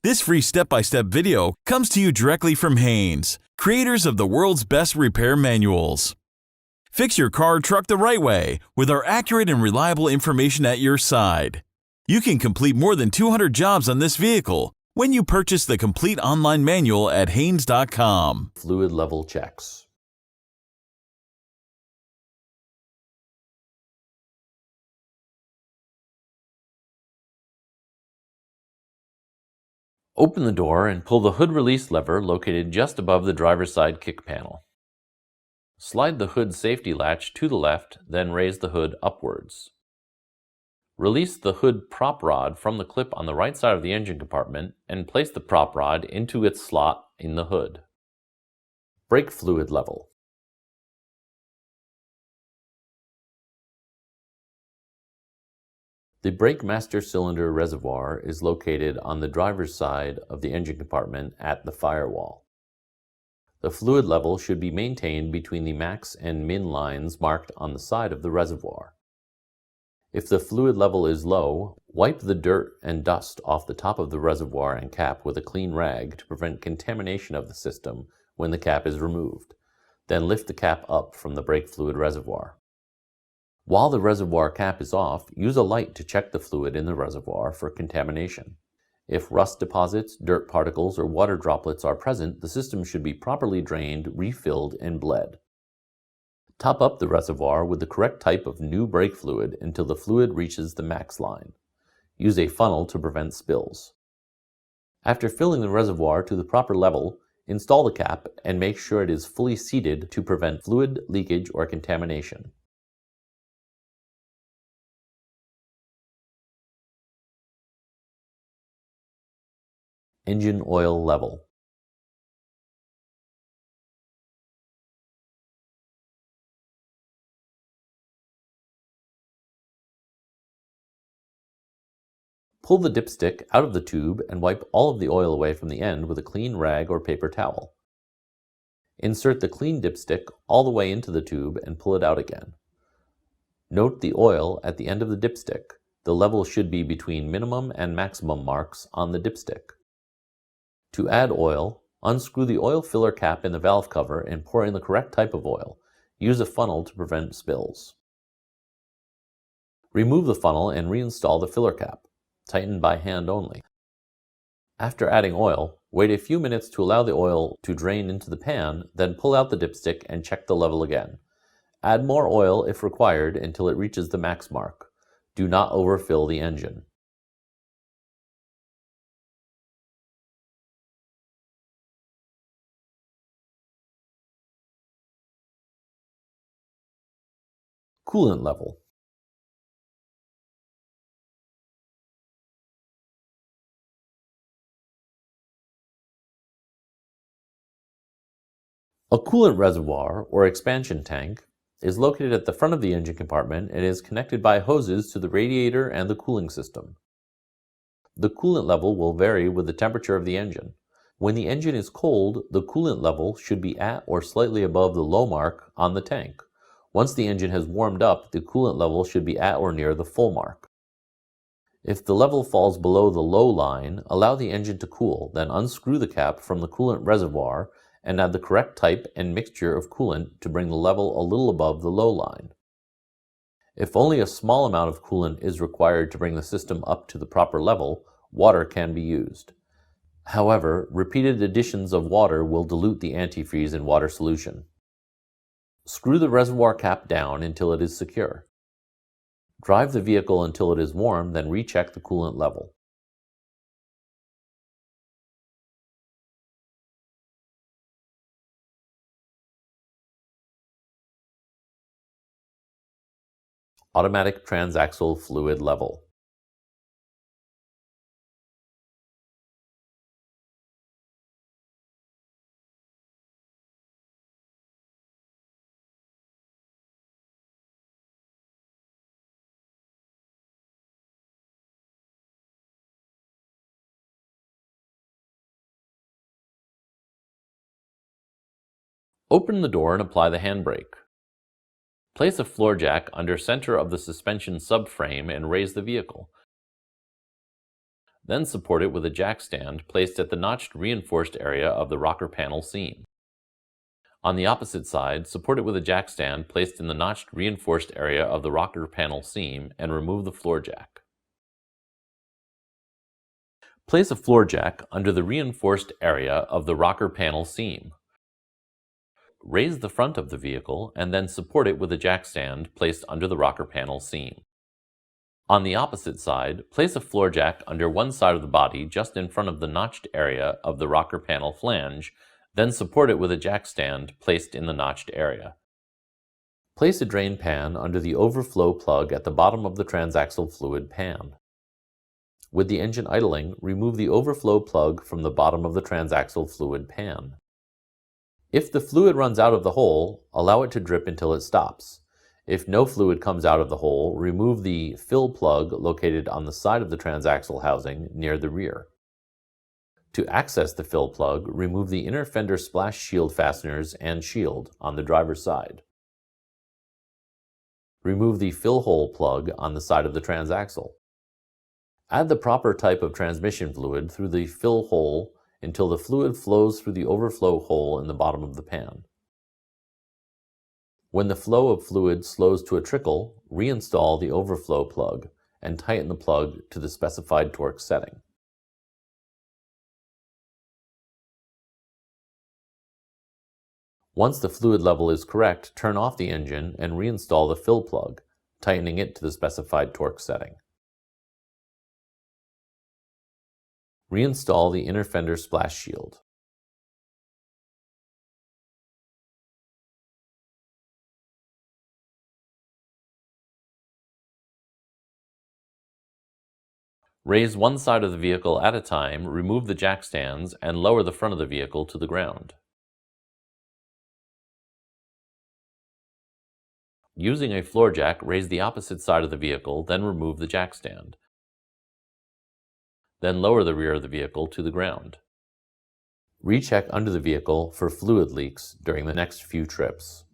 This free step-by-step video comes to you directly from Haynes, creators of the world's best repair manuals. Fix your car or truck the right way with our accurate and reliable information at your side. You can complete more than 200 jobs on this vehicle when you purchase the complete online manual at Haynes.com. Fluid level checks. Open the door and pull the hood release lever located just above the driver's side kick panel. Slide the hood safety latch to the left, then raise the hood upwards. Release the hood prop rod from the clip on the right side of the engine compartment and place the prop rod into its slot in the hood. Brake fluid level. The brake master cylinder reservoir is located on the driver's side of the engine compartment at the firewall. The fluid level should be maintained between the max and min lines marked on the side of the reservoir. If the fluid level is low, wipe the dirt and dust off the top of the reservoir and cap with a clean rag to prevent contamination of the system when the cap is removed. Then lift the cap up from the brake fluid reservoir. While the reservoir cap is off, use a light to check the fluid in the reservoir for contamination. If rust deposits, dirt particles, or water droplets are present, the system should be properly drained, refilled, and bled. Top up the reservoir with the correct type of new brake fluid until the fluid reaches the max line. Use a funnel to prevent spills. After filling the reservoir to the proper level, install the cap and make sure it is fully seated to prevent fluid leakage or contamination. Engine oil level. Pull the dipstick out of the tube and wipe all of the oil away from the end with a clean rag or paper towel. Insert the clean dipstick all the way into the tube and pull it out again. Note the oil at the end of the dipstick. The level should be between minimum and maximum marks on the dipstick. To add oil, unscrew the oil filler cap in the valve cover and pour in the correct type of oil. Use a funnel to prevent spills. Remove the funnel and reinstall the filler cap. Tighten by hand only. After adding oil, wait a few minutes to allow the oil to drain into the pan, then pull out the dipstick and check the level again. Add more oil if required until it reaches the max mark. Do not overfill the engine. Coolant level. A coolant reservoir, or expansion tank, is located at the front of the engine compartment and is connected by hoses to the radiator and the cooling system. The coolant level will vary with the temperature of the engine. When the engine is cold, the coolant level should be at or slightly above the low mark on the tank. Once the engine has warmed up, the coolant level should be at or near the full mark. If the level falls below the low line, allow the engine to cool, then unscrew the cap from the coolant reservoir and add the correct type and mixture of coolant to bring the level a little above the low line. If only a small amount of coolant is required to bring the system up to the proper level, water can be used. However, repeated additions of water will dilute the antifreeze in water solution. Screw the reservoir cap down until it is secure. Drive the vehicle until it is warm, then recheck the coolant level. Automatic transaxle fluid level. Open the door and apply the handbrake. Place a floor jack under center of the suspension subframe and raise the vehicle. Then support it with a jack stand placed at the notched reinforced area of the rocker panel seam. On the opposite side, support it with a jack stand placed in the notched reinforced area of the rocker panel seam and remove the floor jack. Place a floor jack under the reinforced area of the rocker panel seam. Raise the front of the vehicle and then support it with a jack stand placed under the rocker panel seam. On the opposite side, place a floor jack under one side of the body just in front of the notched area of the rocker panel flange, then support it with a jack stand placed in the notched area. Place a drain pan under the overflow plug at the bottom of the transaxle fluid pan. With the engine idling, remove the overflow plug from the bottom of the transaxle fluid pan. If the fluid runs out of the hole, allow it to drip until it stops. If no fluid comes out of the hole, remove the fill plug located on the side of the transaxle housing near the rear. To access the fill plug, remove the inner fender splash shield fasteners and shield on the driver's side. Remove the fill hole plug on the side of the transaxle. Add the proper type of transmission fluid through the fill hole until the fluid flows through the overflow hole in the bottom of the pan. When the flow of fluid slows to a trickle, reinstall the overflow plug and tighten the plug to the specified torque setting. Once the fluid level is correct, turn off the engine and reinstall the fill plug, tightening it to the specified torque setting. Reinstall the inner fender splash shield. Raise one side of the vehicle at a time, remove the jack stands, and lower the front of the vehicle to the ground. Using a floor jack, raise the opposite side of the vehicle, then remove the jack stand. Then lower the rear of the vehicle to the ground. Recheck under the vehicle for fluid leaks during the next few trips.